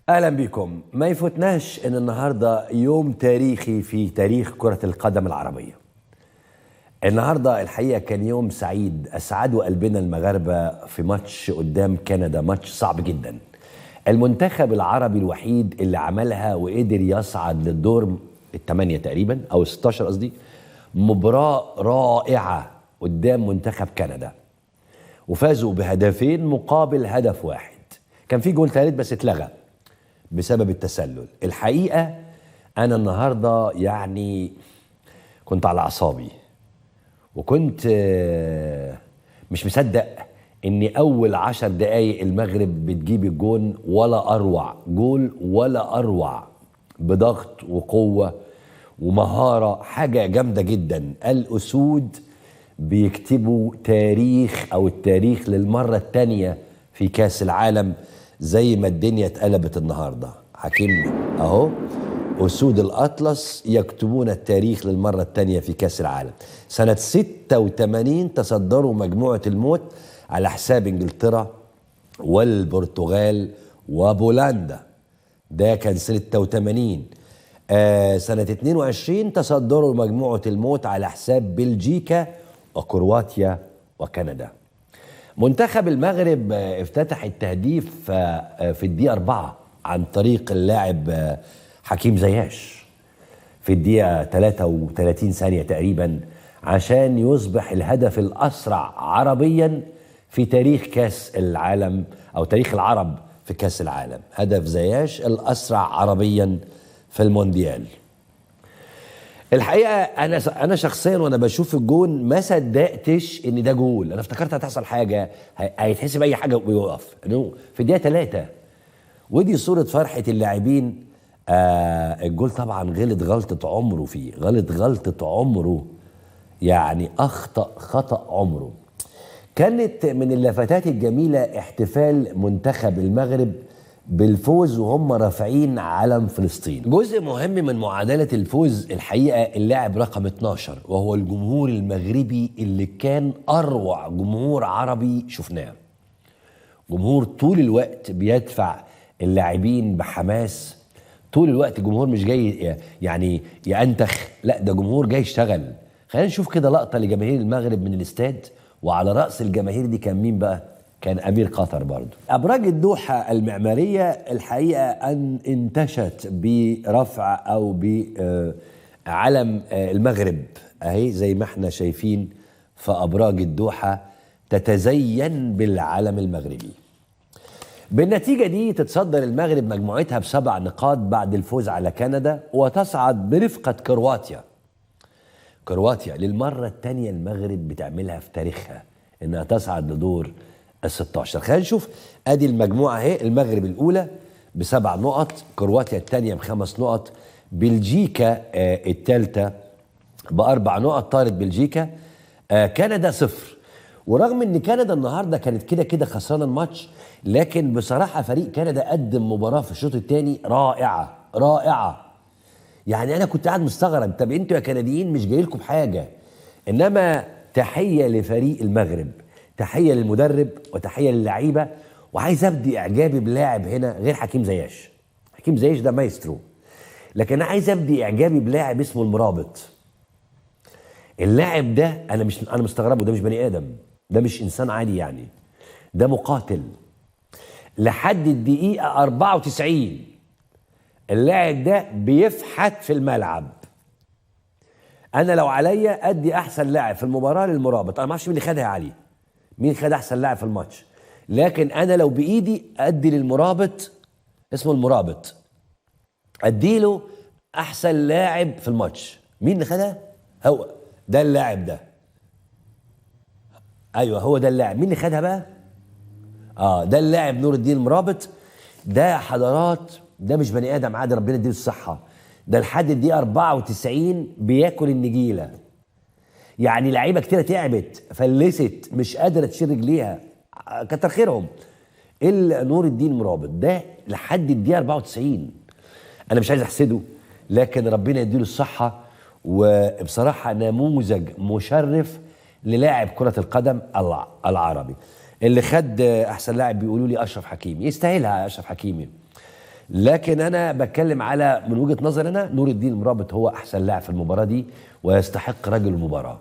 اهلا بكم. ما يفوتناش ان النهارده يوم تاريخي في تاريخ كرة القدم العربية. النهارده الحقيقة كان يوم سعيد، اسعدوا قلبنا المغاربة في ماتش قدام كندا، ماتش صعب جدا. المنتخب العربي الوحيد اللي عملها وقدر يصعد للدور الثمانية تقريبا او 16 قصدي. مباراة رائعة قدام منتخب كندا، وفازوا بهدفين مقابل هدف واحد. كان في جول ثالث بس اتلغى بسبب التسلل. الحقيقة أنا النهاردة يعني كنت على أعصابي، وكنت مش مصدق إن أول 10 دقايق المغرب بتجيب الجون، ولا أروع جول ولا أروع، بضغط وقوة ومهارة، حاجة جامدة جدا. الأسود بيكتبوا تاريخ أو التاريخ للمرة الثانية في كاس العالم، زي ما الدنيا اتقلبت النهارده. حكيم اهو، اسود الاطلس يكتبون التاريخ للمره الثانيه في كاس العالم. سنه 86 تصدروا مجموعه الموت على حساب انجلترا والبرتغال وبولندا، ده كان 86. سنه 22 تصدروا مجموعه الموت على حساب بلجيكا وكرواتيا وكندا. منتخب المغرب افتتح التهديف في الدقيقة 4 عن طريق اللاعب حكيم زياش في الدقيقة 33 ثانية تقريبا، عشان يصبح الهدف الأسرع عربيا في تاريخ كاس العالم أو تاريخ العرب في كاس العالم. هدف زياش الأسرع عربيا في المونديال. الحقيقه انا شخصيا وانا بشوف الجون ما صدقتش ان ده جول. انا افتكرت هتحصل حاجه، هيتحسب اي حاجه ويقف في الدقيقه 3. ودي صوره فرحه اللاعبين. الجول طبعا غلطه عمره، فيه غلطه عمره، يعني اخطا خطا عمره. كانت من اللفتات الجميله احتفال منتخب المغرب بالفوز وهم رافعين علم فلسطين. جزء مهم من معادلة الفوز الحقيقة اللاعب رقم 12، وهو الجمهور المغربي اللي كان أروع جمهور عربي شفناه. جمهور طول الوقت بيدفع اللاعبين بحماس، طول الوقت جمهور مش جاي يعني يأنتخ، لا ده جمهور جاي يشتغل. خلينا نشوف كده لقطة لجماهير المغرب من الاستاد، وعلى رأس الجماهير دي كان مين بقى؟ كان أمير قطر برضو. أبراج الدوحة المعمارية الحقيقة أن انتشت برفع أو بعلم المغرب أهي، زي ما احنا شايفين في أبراج الدوحة تتزين بالعلم المغربي. بالنتيجة دي تتصدر المغرب مجموعتها ب7 نقاط بعد الفوز على كندا، وتصعد برفقة كرواتيا للمرة الثانية المغرب بتعملها في تاريخها انها تصعد لدور ال16. خلينا نشوف ادي المجموعة اهي، المغرب الاولى ب7 نقط، كرواتيا الثانية ب5 نقط، بلجيكا الثالثة ب4 نقط، طارت بلجيكا. كندا 0. ورغم ان كندا النهارده كانت كده خسرانه الماتش، لكن بصراحه فريق كندا قدم مباراه في الشوط الثاني رائعه. يعني انا كنت قاعد مستغرب، طب انتوا يا كنديين مش جاي لكم بحاجه؟ انما تحيه لفريق المغرب، تحيه للمدرب وتحيه للعيبه. وعايز ابدي اعجابي بلاعب هنا غير حكيم زياش. حكيم زياش ده مايسترو، لكن انا عايز ابدي اعجابي بلاعب اسمه المرابط. اللاعب ده انا مستغربه، ده مش بني ادم، ده مش انسان عادي، يعني ده مقاتل. لحد الدقيقه 94 اللاعب ده بيفحت في الملعب. انا لو عليا ادي احسن لاعب في المباراه للمرابط. انا ما اعرفش مين اللي خدها يا علي، مين خد احسن لاعب في الماتش، لكن انا لو بايدي ادي للمرابط، اسمه المرابط، ادي له احسن لاعب في الماتش. مين اللي خدها؟ هو ده اللاعب ده، ايوه هو ده اللاعب. مين اللي خدها بقى؟ ده اللاعب نور الدين المرابط. ده حضارات، ده مش بني ادم عادي، ربنا يديله الصحه. ده لحد الدقيقه 94 بياكل النجيله. يعني لعيبه كتيره تعبت فلست مش قادره تشيل رجليها، كتر خيرهم، الا نور الدين مرابط ده لحد الدقيقه 94. انا مش عايز احسده، لكن ربنا يديله الصحه. وبصراحه نموذج مشرف للاعب كره القدم العربي. اللي خد احسن لاعب بيقولوا لي اشرف حكيمي، يستاهلها اشرف حكيمي. لكن انا بتكلم على من وجهه نظري انا، نور الدين مرابط هو احسن لاعب في المباراه دي ويستحق رجل المباراه.